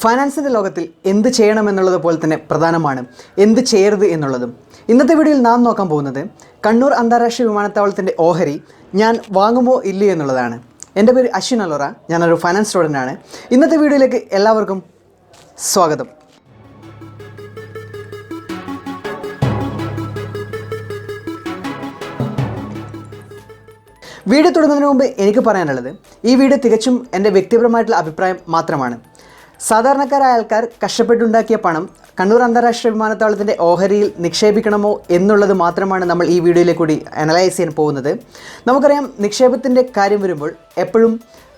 ഫൈനാൻസിൻ്റെ ലോകത്തിൽ എന്ത് ചെയ്യണമെന്നുള്ളത് പോലെ തന്നെ പ്രധാനമാണ് എന്ത് ചെയ്യരുത് എന്നുള്ളതും. ഇന്നത്തെ വീഡിയോയിൽ നാം നോക്കാൻ പോകുന്നത് കണ്ണൂർ അന്താരാഷ്ട്രീയ വിമാനത്താവളത്തിൻ്റെ ഓഹരി ഞാൻ വാങ്ങുമോ ഇല്ലയോ എന്നുള്ളതാണ്. എൻ്റെ പേര് അശ്വിൻ അലോറ, ഞാനൊരു ഫൈനാൻസ് സ്റ്റുഡൻ്റാണ്. ഇന്നത്തെ വീഡിയോയിലേക്ക് എല്ലാവർക്കും സ്വാഗതം. വീഡിയോ തുടങ്ങുന്നതിന് മുമ്പ് എനിക്ക് പറയാനുള്ളത്, ഈ വീഡിയോ തികച്ചും എൻ്റെ വ്യക്തിപരമായിട്ടുള്ള അഭിപ്രായം മാത്രമാണ്. സാധാരണക്കാരായ ആൾക്കാർ കഷ്ടപ്പെട്ടുണ്ടാക്കിയ പണം കണ്ണൂർ അന്താരാഷ്ട്രീയ വിമാനത്താവളത്തിൻ്റെ ഓഹരിയിൽ നിക്ഷേപിക്കണമോ എന്നുള്ളത് മാത്രമാണ് നമ്മൾ ഈ വീഡിയോയിലേക്ക് കൂടി അനലൈസ് ചെയ്യാൻ പോകുന്നത്. നമുക്കറിയാം, നിക്ഷേപത്തിൻ്റെ കാര്യം വരുമ്പോൾ എപ്പോഴും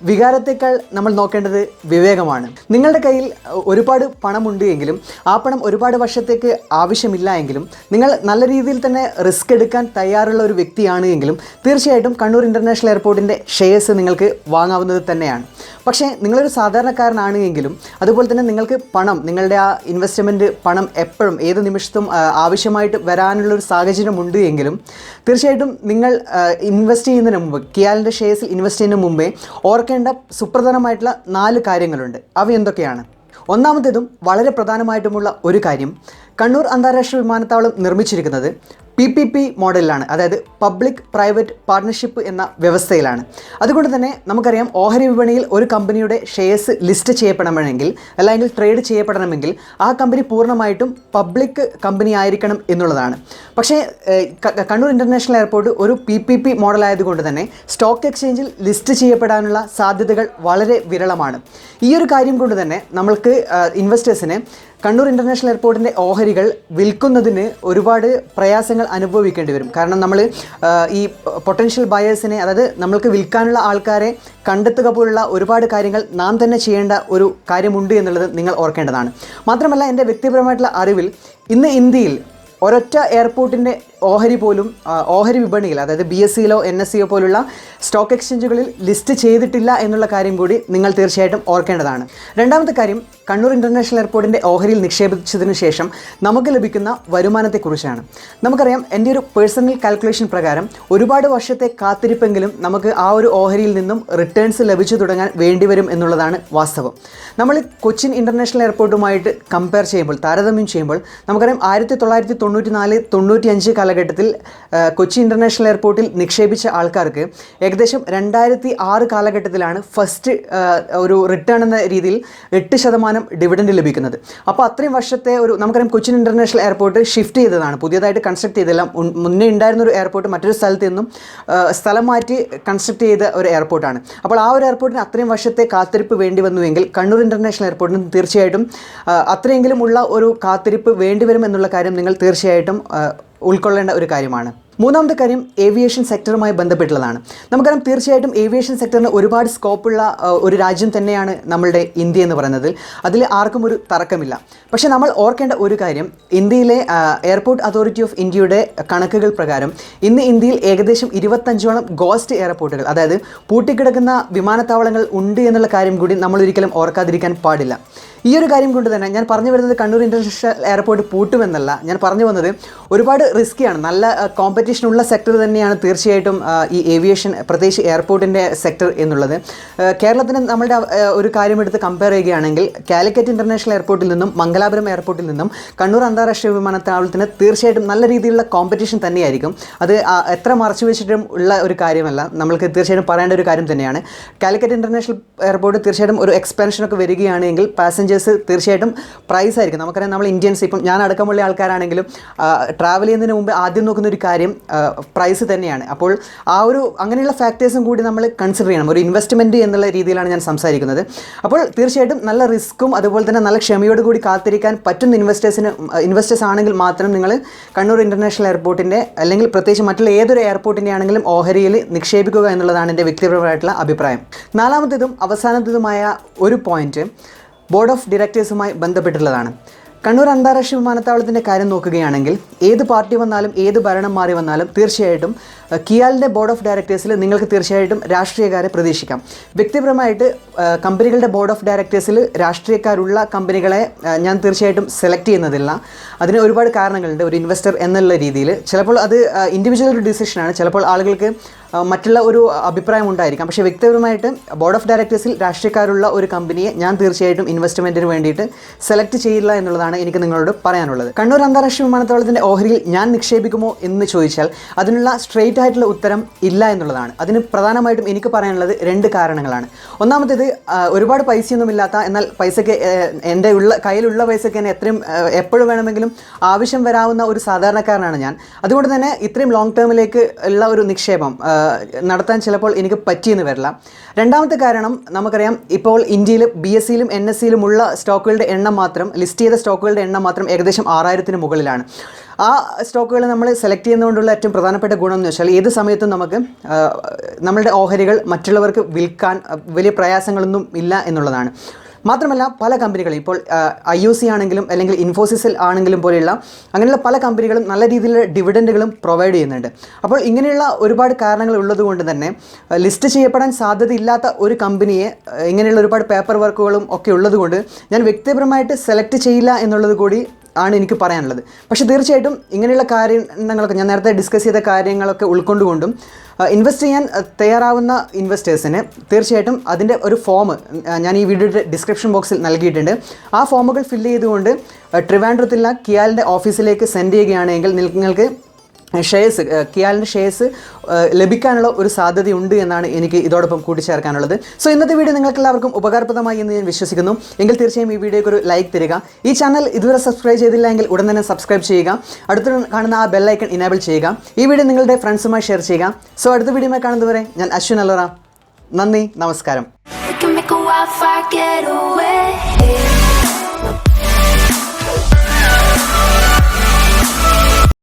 വികാരത്തേക്കാൾ നമ്മൾ നോക്കേണ്ടത് വിവേകമാണ്. നിങ്ങളുടെ കയ്യിൽ ഒരുപാട് പണമുണ്ട് എങ്കിലും ആ പണം ഒരുപാട് വർഷത്തേക്ക് ആവശ്യമില്ല എങ്കിലും നിങ്ങൾ നല്ല രീതിയിൽ തന്നെ റിസ്ക് എടുക്കാൻ തയ്യാറുള്ള ഒരു വ്യക്തിയാണ് എങ്കിലും തീർച്ചയായിട്ടും കണ്ണൂർ ഇൻ്റർനാഷണൽ എയർപോർട്ടിൻ്റെ ഷെയർസ് നിങ്ങൾക്ക് വാങ്ങാവുന്നത് തന്നെയാണ്. പക്ഷേ നിങ്ങളൊരു സാധാരണക്കാരനാണ് എങ്കിലും അതുപോലെ തന്നെ നിങ്ങൾക്ക് പണം, നിങ്ങളുടെ ആ ഇൻവെസ്റ്റ്മെൻറ്റ് പണം എപ്പോഴും ഏത് നിമിഷത്തും ആവശ്യമായിട്ട് വരാനുള്ളൊരു സാഹചര്യമുണ്ട് എങ്കിലും തീർച്ചയായിട്ടും നിങ്ങൾ ഇൻവെസ്റ്റ് ചെയ്യുന്നതിന് മുമ്പ്, കിയാലിൻ്റെ ഷെയർസിൽ ഇൻവെസ്റ്റ് ചെയ്യുന്നതിന് മുമ്പേ ഓർക്കേണ്ട സുപ്രധാനമായിട്ടുള്ള 4 കാര്യങ്ങളുണ്ട്. അവ എന്തൊക്കെയാണ്? ഒന്നാമത്തേതും വളരെ പ്രധാനമായിട്ടുമുള്ള ഒരു കാര്യം, കണ്ണൂർ അന്താരാഷ്ട്രീയ വിമാനത്താവളം നിർമ്മിച്ചിരിക്കുന്നത് PPP മോഡലിലാണ്, അതായത് പബ്ലിക് പ്രൈവറ്റ് പാർട്ട്ണർഷിപ്പ് എന്ന വ്യവസ്ഥയിലാണ്. അതുകൊണ്ട് തന്നെ നമുക്കറിയാം, ഓഹരി വിപണിയിൽ ഒരു കമ്പനിയുടെ ഷെയർസ് ലിസ്റ്റ് ചെയ്യപ്പെടണമെങ്കിൽ അല്ലെങ്കിൽ ട്രേഡ് ചെയ്യപ്പെടണമെങ്കിൽ ആ കമ്പനി പൂർണ്ണമായിട്ടും പബ്ലിക് കമ്പനി ആയിരിക്കണം എന്നുള്ളതാണ്. പക്ഷേ കണ്ണൂർ ഇൻ്റർനാഷണൽ എയർപോർട്ട് ഒരു PPP മോഡലായതുകൊണ്ട് തന്നെ സ്റ്റോക്ക് എക്സ്ചേഞ്ചിൽ ലിസ്റ്റ് ചെയ്യപ്പെടാനുള്ള സാധ്യതകൾ വളരെ വിരളമാണ്. ഈ ഒരു കാര്യം കൊണ്ട് തന്നെ നമ്മൾക്ക് ഇൻവെസ്റ്റേഴ്സിന് കണ്ണൂർ ഇൻ്റർനാഷണൽ എയർപോർട്ടിൻ്റെ ഓഹരികൾ വിൽക്കുന്നതിന് ഒരുപാട് പ്രയാസങ്ങൾ അനുഭവിക്കേണ്ടി വരും. കാരണം നമ്മൾ ഈ പൊട്ടൻഷ്യൽ ബയേഴ്സിനെ, അതായത് നമ്മൾക്ക് വിൽക്കാനുള്ള ആൾക്കാരെ കണ്ടെത്തുക പോലുള്ള ഒരുപാട് കാര്യങ്ങൾ നാം തന്നെ ചെയ്യേണ്ട ഒരു കാര്യമുണ്ട് എന്നുള്ളത് നിങ്ങൾ ഓർക്കേണ്ടതാണ്. മാത്രമല്ല, എൻ്റെ വ്യക്തിപരമായിട്ടുള്ള അറിവിൽ ഇന്ന് ഇന്ത്യയിൽ ഒരൊറ്റ എയർപോർട്ടിൻ്റെ ഓഹരി പോലും ഓഹരി വിപണിയിൽ, അതായത് BSEയിലോ NSEയോ പോലുള്ള സ്റ്റോക്ക് എക്സ്ചേഞ്ചുകളിൽ ലിസ്റ്റ് ചെയ്തിട്ടില്ല എന്നുള്ള കാര്യം കൂടി നിങ്ങൾ തീർച്ചയായിട്ടും ഓർക്കേണ്ടതാണ്. രണ്ടാമത്തെ കാര്യം, കണ്ണൂർ ഇൻ്റർനാഷണൽ എയർപോർട്ടിൻ്റെ ഓഹരിയിൽ നിക്ഷേപിച്ചതിന് ശേഷം നമുക്ക് ലഭിക്കുന്ന വരുമാനത്തെക്കുറിച്ചാണ്. നമുക്കറിയാം, എൻ്റെ ഒരു പേഴ്സണൽ കാൽക്കുലേഷൻ പ്രകാരം ഒരുപാട് വർഷത്തെ കാത്തിരിപ്പെങ്കിലും നമുക്ക് ആ ഒരു ഓഹരിയിൽ നിന്നും റിട്ടേൺസ് ലഭിച്ചു തുടങ്ങാൻ വേണ്ടിവരും എന്നുള്ളതാണ് വാസ്തവം. നമ്മൾ കൊച്ചിൻ ഇൻ്റർനാഷണൽ എയർപോർട്ടുമായിട്ട് കമ്പയർ ചെയ്യുമ്പോൾ, താരതമ്യം ചെയ്യുമ്പോൾ നമുക്കറിയാം, 1994-95 കാലഘട്ടത്തിൽ കൊച്ചി ഇൻ്റർനാഷണൽ എയർപോർട്ടിൽ നിക്ഷേപിച്ച ആൾക്കാർക്ക് ഏകദേശം 2006 കാലഘട്ടത്തിലാണ് ഫസ്റ്റ് ഒരു റിട്ടേൺ എന്ന രീതിയിൽ 8% ഡിവിഡൻഡ് ലഭിക്കുന്നത്. അപ്പോൾ അത്രയും വർഷത്തെ ഒരു, നമുക്കറിയാം, കൊച്ചിൻ ഇൻ്റർനാഷണൽ എയർപോർട്ട് ഷിഫ്റ്റ് ചെയ്തതാണ്, പുതിയതായിട്ട് കൺസ്ട്രക്ട് ചെയ്തതെല്ലാം. മുന്നേ ഉണ്ടായിരുന്നൊരു എയർപോർട്ട് മറ്റൊരു സ്ഥലത്ത് നിന്നും സ്ഥലം മാറ്റി കൺസ്ട്രക്ട് ചെയ്ത ഒരു എയർപോർട്ടാണ്. അപ്പോൾ ആ ഒരു എയർപോർട്ടിന് അത്രയും വർഷത്തെ കാത്തിരിപ്പ് വേണ്ടി വന്നുവെങ്കിൽ കണ്ണൂർ ഇൻ്റർനാഷണൽ എയർപോർട്ടിന് തീർച്ചയായിട്ടും അത്രയെങ്കിലും ഉള്ള ഒരു കാത്തിരിപ്പ് വേണ്ടിവരും എന്നുള്ള കാര്യം നിങ്ങൾ തീർച്ചയായിട്ടും ഉൾക്കൊള്ളേണ്ട ഒരു കാര്യമാണ്. മൂന്നാമത്തെ കാര്യം, ഏവിയേഷൻ സെക്ടറുമായി ബന്ധപ്പെട്ടുള്ളതാണ്. നമുക്കറിയാം, തീർച്ചയായിട്ടും ഏവിയേഷൻ സെക്ടറിന് ഒരുപാട് സ്കോപ്പുള്ള ഒരു രാജ്യം തന്നെയാണ് നമ്മളുടെ ഇന്ത്യ എന്ന് പറയുന്നത്. അതിൽ ആർക്കും ഒരു തർക്കമില്ല. പക്ഷേ നമ്മൾ ഓർക്കേണ്ട ഒരു കാര്യം, ഇന്ത്യയിലെ എയർപോർട്ട് അതോറിറ്റി ഓഫ് ഇന്ത്യയുടെ കണക്കുകൾ പ്രകാരം ഇന്ന് ഇന്ത്യയിൽ ഏകദേശം 25ഓളം ഗോസ്റ്റ് എയർപോർട്ടുകൾ, അതായത് പൂട്ടിക്കിടക്കുന്ന വിമാനത്താവളങ്ങൾ ഉണ്ട് എന്നുള്ള കാര്യം കൂടി നമ്മൾ ഒരിക്കലും ഓർക്കാതിരിക്കാൻ പാടില്ല. ഈ ഒരു കാര്യം കൊണ്ട് തന്നെ ഞാൻ പറഞ്ഞു വരുന്നത് കണ്ണൂർ ഇൻ്റർനാഷണൽ എയർപോർട്ട് പൂട്ടുമെന്നല്ല. ഞാൻ പറഞ്ഞു വന്നത് ഒരുപാട് റിസ്ക്കിയാണ്, നല്ല കോമ്പറ്റീഷനുള്ള സെക്ടർ തന്നെയാണ് തീർച്ചയായിട്ടും ഈ ഏവിയേഷൻ, പ്രത്യേകിച്ച് എയർപോർട്ടിൻ്റെ സെക്ടർ എന്നുള്ളത്. കേരളത്തിന് നമ്മളുടെ ഒരു കാര്യമെടുത്ത് കമ്പയർ ചെയ്യുകയാണെങ്കിൽ കാലിക്കറ്റ് ഇൻ്റർനാഷണൽ എയർപോർട്ടിൽ നിന്നും മംഗലാപുരം എയർപോർട്ടിൽ നിന്നും കണ്ണൂർ അന്താരാഷ്ട്രീയ വിമാനത്താവളത്തിന് തീർച്ചയായിട്ടും നല്ല രീതിയിലുള്ള കോമ്പറ്റീഷൻ തന്നെയായിരിക്കും. അത് എത്ര മറച്ചു വെച്ചിട്ടും ഉള്ള ഒരു കാര്യമല്ല, നമ്മൾക്ക് തീർച്ചയായിട്ടും പറയേണ്ട ഒരു കാര്യം തന്നെയാണ്. കാലിക്കറ്റ് ഇൻ്റർനാഷണൽ എയർപോർട്ട് തീർച്ചയായിട്ടും ഒരു എക്സ്പാൻഷനൊക്കെ വരികയാണെങ്കിൽ പാസഞ്ചേഴ്സ് തീർച്ചയായിട്ടും പ്രൈസ് ആയിരിക്കും. നമുക്കറിയാം, നമ്മൾ ഇന്ത്യൻസ്, ഇപ്പം ഞാൻ അടക്കമുള്ള ആൾക്കാരാണെങ്കിലും ട്രാവൽ ചെയ്യുന്നതിന് മുമ്പ് ആദ്യം നോക്കുന്ന ഒരു കാര്യം പ്രൈസ് തന്നെയാണ്. അപ്പോൾ ആ ഒരു അങ്ങനെയുള്ള ഫാക്ടേഴ്സും കൂടി നമ്മൾ കൺസിഡർ ചെയ്യണം. ഒരു ഇൻവെസ്റ്റ്മെൻറ്റ് എന്നുള്ള രീതിയിലാണ് ഞാൻ സംസാരിക്കുന്നത്. അപ്പോൾ തീർച്ചയായിട്ടും നല്ല റിസ്ക്കും അതുപോലെ തന്നെ നല്ല ക്ഷമയോട് കൂടി കാത്തിരിക്കാൻ പറ്റുന്ന ഇൻവെസ്റ്റേഴ്സ് ആണെങ്കിൽ മാത്രം നിങ്ങൾ കണ്ണൂർ ഇൻ്റർനാഷണൽ എയർപോർട്ടിൻ്റെ അല്ലെങ്കിൽ പ്രത്യേകിച്ച് മറ്റുള്ള ഏതൊരു എയർപോർട്ടിൻ്റെ ആണെങ്കിലും ഓഹരിയിൽ നിക്ഷേപിക്കുക എന്നുള്ളതാണ് എൻ്റെ വ്യക്തിപരമായിട്ടുള്ള അഭിപ്രായം. നാലാമത്തേതും അവസാനത്തേതുമായ ഒരു പോയിൻറ്റ് ബോർഡ് ഓഫ് ഡയറക്ടേഴ്സുമായി ബന്ധപ്പെട്ടുള്ളതാണ്. കണ്ണൂർ അന്താരാഷ്ട്രീയ വിമാനത്താവളത്തിൻ്റെ കാര്യം നോക്കുകയാണെങ്കിൽ ഏത് പാർട്ടി വന്നാലും ഏത് ഭരണം മാറി വന്നാലും തീർച്ചയായിട്ടും കിയാലിൻ്റെ ബോർഡ് ഓഫ് ഡയറക്ടേഴ്സിൽ നിങ്ങൾക്ക് തീർച്ചയായിട്ടും രാഷ്ട്രീയക്കാരെ പ്രതീക്ഷിക്കാം. വ്യക്തിപരമായിട്ട് കമ്പനികളുടെ ബോർഡ് ഓഫ് ഡയറക്ടേഴ്സിൽ രാഷ്ട്രീയക്കാരുള്ള കമ്പനികളെ ഞാൻ തീർച്ചയായിട്ടും സെലക്ട് ചെയ്യുന്നതില്ല. അതിന് ഒരുപാട് കാരണങ്ങളുണ്ട്. ഒരു ഇൻവെസ്റ്റർ എന്നുള്ള രീതിയിൽ ചിലപ്പോൾ അത് ഇൻഡിവിജ്വൽ ഒരു ഡിസിഷനാണ്. ചിലപ്പോൾ ആളുകൾക്ക് മറ്റുള്ള ഒരു അഭിപ്രായം ഉണ്ടായിരിക്കാം. പക്ഷേ വ്യക്തിപരമായിട്ട് ബോർഡ് ഓഫ് ഡയറക്ടേഴ്സിൽ രാഷ്ട്രീയക്കാരുള്ള ഒരു കമ്പനിയെ ഞാൻ തീർച്ചയായിട്ടും ഇൻവെസ്റ്റ്മെൻറ്റിന് വേണ്ടിയിട്ട് സെലക്ട് ചെയ്യില്ല എന്നുള്ളതാണ് എനിക്ക് നിങ്ങളോട് പറയാനുള്ളത്. കണ്ണൂർ അന്താരാഷ്ട്ര വിമാനത്താവളത്തിൻ്റെ ഓഹരിയിൽ ഞാൻ നിക്ഷേപിക്കുമോ എന്ന് ചോദിച്ചാൽ അതിനുള്ള സ്ട്രെയിറ്റ് ആയിട്ടുള്ള ഉത്തരം ഇല്ല എന്നുള്ളതാണ്. അതിന് പ്രധാനമായിട്ടും എനിക്ക് പറയാനുള്ളത് 2 കാരണങ്ങളാണ്. ഒന്നാമത്തേത്, ഒരുപാട് പൈസയൊന്നുമില്ലാത്ത, എന്നാൽ പൈസയ്ക്ക് എൻ്റെ കയ്യിലുള്ള പൈസയ്ക്ക് തന്നെ എപ്പോഴും വേണമെങ്കിലും ആവശ്യം വരാവുന്ന ഒരു സാധാരണക്കാരനാണ് ഞാൻ. അതുകൊണ്ട് തന്നെ ഇത്രയും ലോങ് ടേമിലേക്ക് ഉള്ള ഒരു നിക്ഷേപം നടത്താൻ ചിലപ്പോൾ എനിക്ക് പറ്റിയെന്ന് വരില്ല. രണ്ടാമത്തെ കാരണം, നമുക്കറിയാം ഇപ്പോൾ ഇന്ത്യയിൽ BSEയിലും NSEയിലുമുള്ള സ്റ്റോക്കുകളുടെ എണ്ണം മാത്രം, ലിസ്റ്റ് ചെയ്ത സ്റ്റോക്കുകളുടെ എണ്ണം മാത്രം ഏകദേശം 6000-ന് മുകളിലാണ്. ആ സ്റ്റോക്കുകൾ നമ്മൾ സെലക്ട് ചെയ്യുന്നതുകൊണ്ടുള്ള ഏറ്റവും പ്രധാനപ്പെട്ട ഗുണം എന്ന് വെച്ചാൽ ഏത് സമയത്തും നമുക്ക് നമ്മളുടെ ഓഹരികൾ മറ്റുള്ളവർക്ക് വിൽക്കാൻ വലിയ പ്രയാസങ്ങളൊന്നും ഇല്ല എന്നുള്ളതാണ്. മാത്രമല്ല പല കമ്പനികളും ഇപ്പോൾ IOC ആണെങ്കിലും അല്ലെങ്കിൽ ഇൻഫോസിസിൽ ആണെങ്കിലും പോലെയുള്ള അങ്ങനെയുള്ള പല കമ്പനികളും നല്ല രീതിയിലുള്ള ഡിവിഡൻഡുകളും പ്രൊവൈഡ് ചെയ്യുന്നുണ്ട്. അപ്പോൾ ഇങ്ങനെയുള്ള ഒരുപാട് കാരണങ്ങൾ ഉള്ളതുകൊണ്ട് തന്നെ ലിസ്റ്റ് ചെയ്യപ്പെടാൻ സാധ്യതയില്ലാത്ത ഒരു കമ്പനിയെ ഇങ്ങനെയുള്ള ഒരുപാട് പേപ്പർ വർക്കുകളും ഒക്കെ ഉള്ളതുകൊണ്ട് ഞാൻ വ്യക്തിപരമായിട്ട് സെലക്ട് ചെയ്യില്ല എന്നുള്ളത് കൂടി ആണ് എനിക്ക് പറയാനുള്ളത്. പക്ഷേ തീർച്ചയായിട്ടും ഇങ്ങനെയുള്ള കാര്യങ്ങളൊക്കെ ഞാൻ നേരത്തെ ഡിസ്കസ് ചെയ്ത കാര്യങ്ങളൊക്കെ ഉൾക്കൊണ്ടുകൊണ്ടും ഇൻവെസ്റ്റ് ചെയ്യാൻ തയ്യാറാവുന്ന ഇൻവെസ്റ്റേഴ്സിന് തീർച്ചയായിട്ടും അതിൻ്റെ ഒരു ഫോം ഞാൻ ഈ വീഡിയോയുടെ ഡിസ്ക്രിപ്ഷൻ ബോക്സിൽ നൽകിയിട്ടുണ്ട്. ആ ഫോമുകൾ ഫില്ല് ചെയ്തുകൊണ്ട് ട്രിവാൻഡ്രത്തുള്ള കിയാലിൻ്റെ ഓഫീസിലേക്ക് സെൻഡ് ചെയ്യുകയാണെങ്കിൽ നിങ്ങൾക്ക് കിയാലിൻ്റെ ഷെയർസ് ലഭിക്കാനുള്ള ഒരു സാധ്യതയുണ്ട് എന്നാണ് എനിക്ക് ഇതോടൊപ്പം കൂട്ടിച്ചേർക്കാനുള്ളത്. സോ ഇന്നത്തെ വീഡിയോ നിങ്ങൾക്കെല്ലാവർക്കും ഉപകാരപ്രദമായി എന്ന് ഞാൻ വിശ്വസിക്കുന്നു. എങ്കിൽ തീർച്ചയായും ഈ വീഡിയോയ്ക്ക് ഒരു ലൈക്ക് തരിക. ഈ ചാനൽ ഇതുവരെ സബ്സ്ക്രൈബ് ചെയ്തില്ല എങ്കിൽ ഉടൻ തന്നെ സബ്സ്ക്രൈബ് ചെയ്യുക. അടുത്ത് കാണുന്ന ആ ബെല്ലൈക്കൺ ഇനേബിൾ ചെയ്യുക. ഈ വീഡിയോ നിങ്ങളുടെ ഫ്രണ്ട്സുമായി ഷെയർ ചെയ്യുക. സോ അടുത്ത വീഡിയോയുമായി കാണുന്നതുവരെ ഞാൻ അശ്വിൻ അലോറ. നന്ദി, നമസ്കാരം.